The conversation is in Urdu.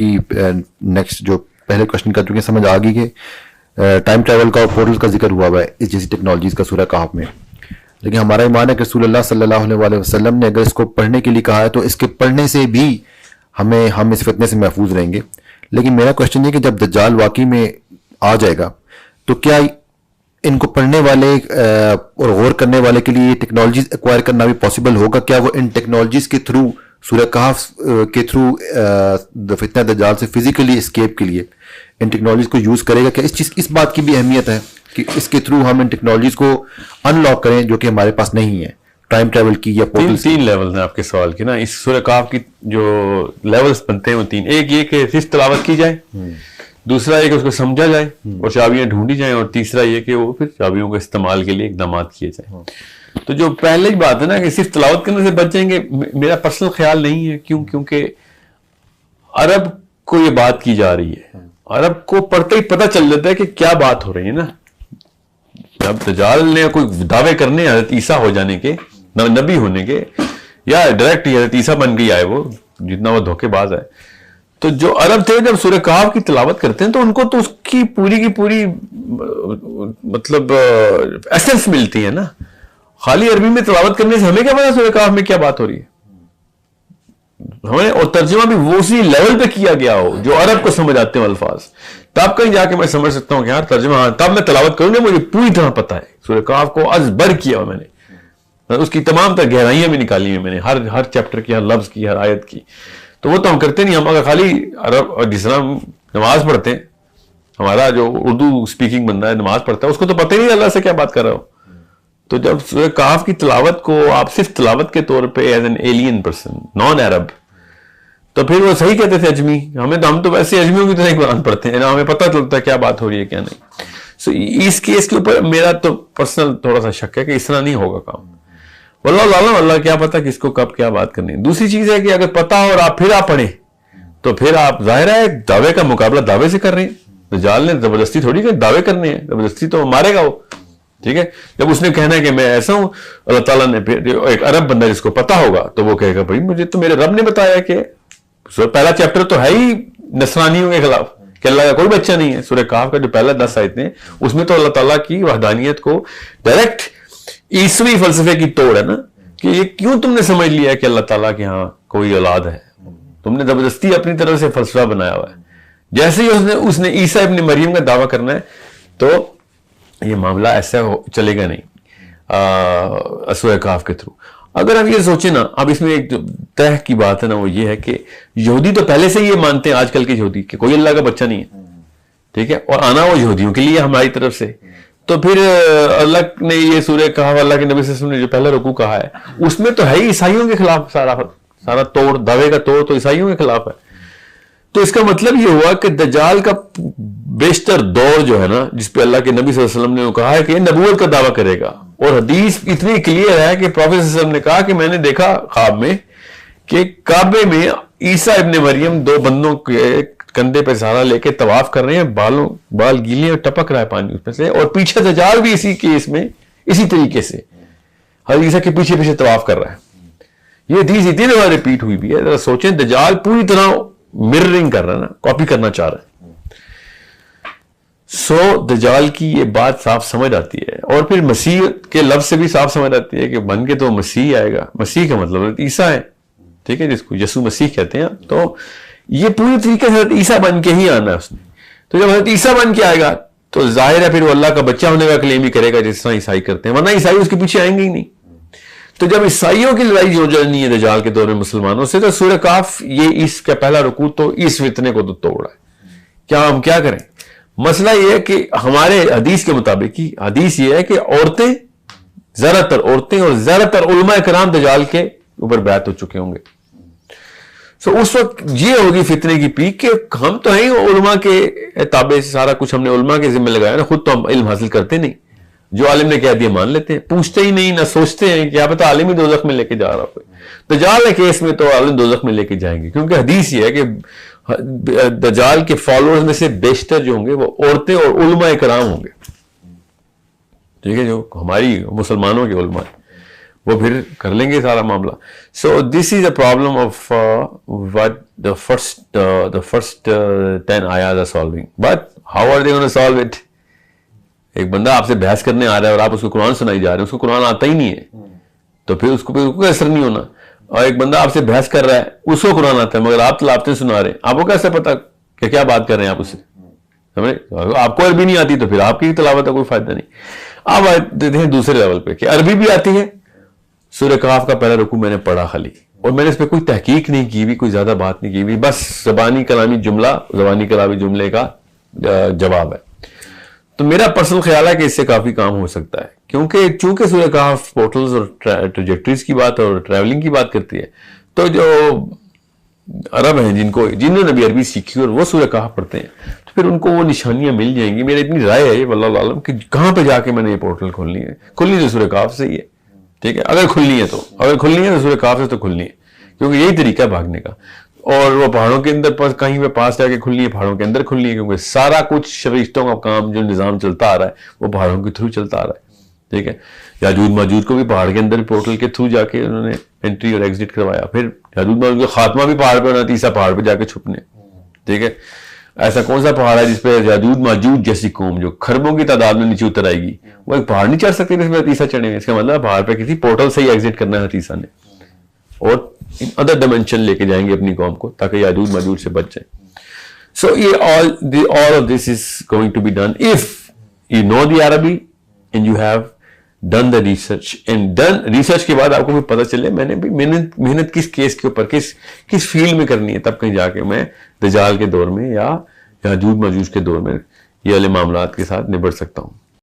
نیکسٹ جو پہلے کوشچن کر چکے سمجھ آ گئی کہ ٹائم ٹریول کا اور پورٹل کا ذکر ہوا ہوا ہے اس جیسی ٹیکنالوجیز کا سورہ کہف میں. لیکن ہمارا ایمان ہے کہ رسول اللہ صلی اللہ علیہ وسلم نے اگر اس کو پڑھنے کے لیے کہا ہے تو اس کے پڑھنے سے بھی ہم اس فتنے سے محفوظ رہیں گے. لیکن میرا کوشچن یہ کہ جب دجال واقعی میں آ جائے گا تو کیا ان کو پڑھنے والے اور غور کرنے والے کے لیے یہ ٹیکنالوجیز ایکوائر کرنا بھی پاسبل ہوگا؟ کیا وہ ان ٹیکنالوجیز کے تھرو سورہ کہف کے تھرو فتنہ دجال سے فزیکلی اسکیپ کے لیے ان ٹیکنالوجیز کو یوز کرے گا؟ کیا اس بات کی بھی اہمیت ہے کہ اس کے تھرو ہم ان ٹیکنالوجیز کو ان لاک کریں جو کہ ہمارے پاس نہیں ہے ٹائم ٹریول کی یا تین لیول ہیں آپ کے سوال کی نا. اس سورہ کہف کی جو لیولز بنتے ہیں وہ تین. ایک یہ کہ صرف تلاوت کی جائے, دوسرا یہ کہ اس کو سمجھا جائے اور چابیاں ڈھونڈی جائیں, اور تیسرا یہ کہ وہ پھر چابیوں کے استعمال کے لیے اقدامات کیے جائیں. تو جو پہلے بات ہے نا کہ صرف تلاوت کرنے سے بچ جائیں گے, میرا پرسنل خیال نہیں ہے. کیونکہ عرب کو یہ بات کی جا رہی ہے, عرب کو پڑھتے ہی پتہ چل جاتا ہے کہ کیا بات ہو رہی ہے نا. جب دجال نے کوئی دعوے کرنے حضرت عیسیٰ ہو جانے کے, نبی ہونے کے, یا ڈائریکٹ حضرت عیسیٰ بن کے آئے وہ, جتنا وہ دھوکے باز ہے, تو جو عرب تھے جب سورہ کہف کی تلاوت کرتے ہیں تو ان کو تو اس کی پوری مطلب ایسنس ملتی ہے نا. خالی عربی میں تلاوت کرنے سے ہمیں کیا پتا سورہ کہف میں کیا بات ہو رہی ہے؟ ہمیں اور ترجمہ بھی وہ اسی لیول پہ کیا گیا ہو جو عرب کو سمجھ آتے ہیں الفاظ, تب کہیں جا کے میں سمجھ سکتا ہوں کہ یار ترجمہ, تب میں تلاوت کروں گا, مجھے پوری طرح پتا ہے سورہ کہف کو از بر کیا ہوا میں نے, اس کی تمام تر گہرائیاں بھی نکالی ہیں میں نے, ہر چیپٹر کی, ہر لفظ کی, ہر آیت کی. تو وہ تو ہم کرتے نہیں. ہم اگر خالی عرب اور جس طرح نماز پڑھتے ہیں, ہمارا جو اردو اسپیکنگ بندہ ہے نماز پڑھتا ہے, اس کو تو پتہ ہی نہیں اللہ سے کیا بات کر رہا ہو. تو جب سورہ کہف کی تلاوت کو آپ صرف تلاوت کے طور پہ as an alien person, non Arab, تو پھر وہ صحیح کہتے تھے اجمی. ہم تو ویسے اجمیوں کی طرح قرآن پڑھتے ہیں نا, ہمیں پتہ چلتا ہے کیا بات ہو رہی ہے کیا نہیں. سو اس کیس کے اوپر میرا تو پرسنل تھوڑا سا شک ہے کہ اس طرح نہیں ہوگا کام. واللہ عالم, اللہ کیا پتا کس کو کب کیا بات کرنی ہے. دوسری چیز ہے کہ اگر پتا ہو اور آپ پڑھیں تو پھر آپ ظاہر ہے دعوے کا مقابلہ دعوے سے کر رہے ہیں. دجال نے زبردستی تھوڑی کہ دعوے کرنے ہیں, زبردستی تو مارے گا وہ. ٹھیک ہے, جب اس نے کہنا ہے کہ میں ایسا ہوں, اللہ تعالیٰ نے پھر ایک عرب بندہ جس کو پتا ہوگا تو وہ کہے گا بھائی مجھے تو میرے رب نے بتایا کہ پہلا چیپٹر تو ہے ہی نصرانیوں کے خلاف کہ اللہ کا کوئی بچہ نہیں ہے. سورہ کہف کا جو پہلا 10 آیتیں ہیں اس میں تو اللہ تعالیٰ کی وحدانیت کو ڈائریکٹ عیسوی فلسفے کی توڑ ہے نا, کہ یہ کیوں تم نے سمجھ لیا کہ اللہ تعالیٰ کے ہاں کوئی اولاد ہے. تم نے زبردستی اپنی طرف سے فلسفہ بنایا ہوا ہے. جیسے ہی اس نے عیسیٰ ابن مریم کا دعویٰ کرنا ہے تو یہ معاملہ ایسا چلے گا نہیں سورہ کہف کے تھرو. اگر ہم یہ سوچیں نا, اب اس میں ایک طے کی بات ہے نا, وہ یہ ہے کہ یہودی تو پہلے سے یہ مانتے ہیں, آج کل کے یہودی, کہ کوئی اللہ کا بچہ نہیں ہے. ٹھیک ہے, اور آنا وہ یہودیوں کے لیے ہماری طرف سے. تو پھر اللہ نے یہ سورہ کہا, اللہ کے نبی صلی اللہ علیہ وسلم نے جو پہلا رکوع کہا ہے اس میں تو ہے ہی عیسائیوں کے خلاف سارا توڑ, دعوے کا توڑ تو عیسائیوں کے خلاف ہے. تو اس کا مطلب یہ ہوا کہ دجال کا بیشتر دور جو ہے نا, جس پہ اللہ کے نبی صلی اللہ علیہ وسلم نے کہا ہے کہ یہ نبوت کا دعویٰ کرے گا, اور حدیث اتنی کلیئر ہے کہ پروفیسر صلی اللہ علیہ وسلم نے کہا کہ میں نے دیکھا خواب میں کہ کعبے میں عیسیٰ ابن مریم 2 بندوں کے کندھے پہ سہارا لے کے طواف کر رہے ہیں, بال گیلے اور ٹپک رہا ہے پانی اس میں سے, اور پیچھے دجال بھی اسی کیس میں اسی طریقے سے حضرت عیسیٰ کے پیچھے طواف کر رہا ہے. یہ حدیث اتنی دفعہ ریپیٹ ہوئی بھی ہے. ذرا سوچیں, دجال پوری طرح مررنگ کر رہا ہے نا, کاپی کرنا چاہ رہا ہے. دجال کی یہ بات صاف سمجھ آتی ہے, اور پھر مسیح کے لفظ سے بھی صاف سمجھ آتی ہے کہ بن کے تو مسیح آئے گا. مسیح کا مطلب عیسیٰ ہے, ٹھیک ہے, جس کو یسوع مسیح کہتے ہیں. تو یہ پوری طریقے سے حضرت عیسیٰ بن کے ہی آنا ہے اس نے. تو جب حضرت عیسیٰ بن کے آئے گا تو ظاہر ہے پھر وہ اللہ کا بچہ ہونے کا کلیم ہی کرے گا, جس طرح عیسائی کرتے ہیں, ورنہ عیسائی اس کے پیچھے آئیں گے ہی نہیں. تو جب عیسائیوں کی لڑائی جو جڑنی ہے دجال کے دور میں مسلمانوں سے, تو سورہ کہف یہ اس کا پہلا رکوع تو اس فتنے کو تو توڑ رہا ہے. کیا ہم کیا کریں؟ مسئلہ یہ ہے کہ ہمارے حدیث کے مطابق ہی, حدیث یہ ہے کہ زیادہ تر عورتیں اور زیادہ تر علماء کرام دجال کے اوپر بیعت ہو چکے ہوں گے. اس وقت یہ ہوگی فتنے کی پیک کہ ہم تو ہیں علماء کے تابع سے, سارا کچھ ہم نے علماء کے ذمہ لگایا نا, خود تو ہم علم حاصل کرتے نہیں, جو عالم نے کہہ دیا مان لیتے ہیں, پوچھتے ہی نہیں, نہ سوچتے ہیں کہ کیا پتہ عالم ہی دوزخ میں لے کے جا رہا ہو. دجال کے کیس میں تو عالم دوزخ میں لے کے جائیں گے, کیونکہ حدیث یہ ہے کہ دجال کے فالوورز میں سے بیشتر جو ہوں گے وہ عورتیں اور علماء کرام ہوں گے. ٹھیک ہے, جو ہماری مسلمانوں کے علماء وہ پھر کر لیں گے سارا معاملہ. So this is a problem of what the first 10 ayahs are solving, but how are they going to solve it? ایک بندہ آپ سے بحث کرنے آ رہا ہے اور آپ اس کو قرآن سنائی جا رہے ہیں, اس کو قرآن آتا ہی نہیں ہے, تو پھر اس کو کوئی اثر نہیں ہونا. اور ایک بندہ آپ سے بحث کر رہا ہے, اس کو قرآن آتا ہے مگر آپ تلاوتیں سنا رہے ہیں, آپ کو کیسے پتا کہ کیا بات کر رہے ہیں آپ اس سے؟ سمجھے, آپ کو عربی نہیں آتی تو پھر آپ کی تلاوت کا کوئی فائدہ نہیں. اب دیتے ہیں دوسرے لیول پہ کہ عربی بھی آتی ہے. سورہ کہف کا پہلا رکوع میں نے پڑھا خالی, اور میں نے اس پہ کوئی تحقیق نہیں کی ہوئی, کوئی زیادہ بات نہیں کی ہوئی, بس زبانی کلامی جملے کا جواب ہے. تو میرا پرسنل خیال ہے کہ اس سے کافی کام ہو سکتا ہے, کیونکہ چونکہ سورہ کہف پورٹلز اور ٹریجیکٹریز کی بات اور ٹریولنگ کی بات کرتی ہے, تو جو عرب ہیں جنہوں نے بھی عربی سیکھی اور وہ سورہ کہف پڑھتے ہیں, تو پھر ان کو وہ نشانیاں مل جائیں گی. میری اتنی رائے ہے واللہ عالم کہ کہاں پہ جا کے میں نے یہ پورٹل کھولنی ہے تو سورہ کہف سے ہی ہے. ٹھیک ہے, اگر کھلنی ہے تو سورہ کہف سے تو کھلنی ہے, کیونکہ یہی طریقہ ہے بھاگنے کا. اور وہ پہاڑوں کے اندر کہیں پہ پاس جا کے کھلنی ہے, پہاڑوں کے اندر کھلنی ہے, کیونکہ سارا کچھ فرشتوں کا کام جو نظام چلتا آ رہا ہے وہ پہاڑوں کے تھرو چلتا آ رہا ہے. ٹھیک ہے, یاجوج ماجوج کو بھی پہاڑ کے اندر پورٹل کے تھرو جا کے انہوں نے انٹری اور ایگزٹ کروایا. پھر یاجوج ماجوج کا خاتمہ بھی پہاڑ پہ ہونا, تیسرا پہاڑ پہ جا کے چھپنے. ٹھیک ہے, ایسا کون سا پہاڑ ہے جس پہ یاجوج ماجوج جیسی قوم جو خربوں کی تعداد میں نیچے اتر آئے گی, وہ ایک پہاڑ نہیں چڑھ سکتے جس میں تیسرا چڑھیں گے؟ اس کا مطلب پہاڑ پہ کسی پورٹل سے ہی ایگزٹ کرنا ہے تیسرا نے, اور ادر ڈائمینشن لے کے جائیں گے اپنی قوم کو تاکہ یاجوج ماجوج سے بچ جائیں. سو یہ all of this is going to be done if you know the Arabic and you have done the research, and done research کے بعد آپ کو بھی پتہ چلے میں نے بھی محنت کس کیس کے اوپر کس فیلڈ میں کرنی ہے, تب کہیں جا کے میں دجال کے دور میں یا یاجوج ماجوج کے دور میں یہ والے معاملات کے ساتھ نبٹ سکتا ہوں.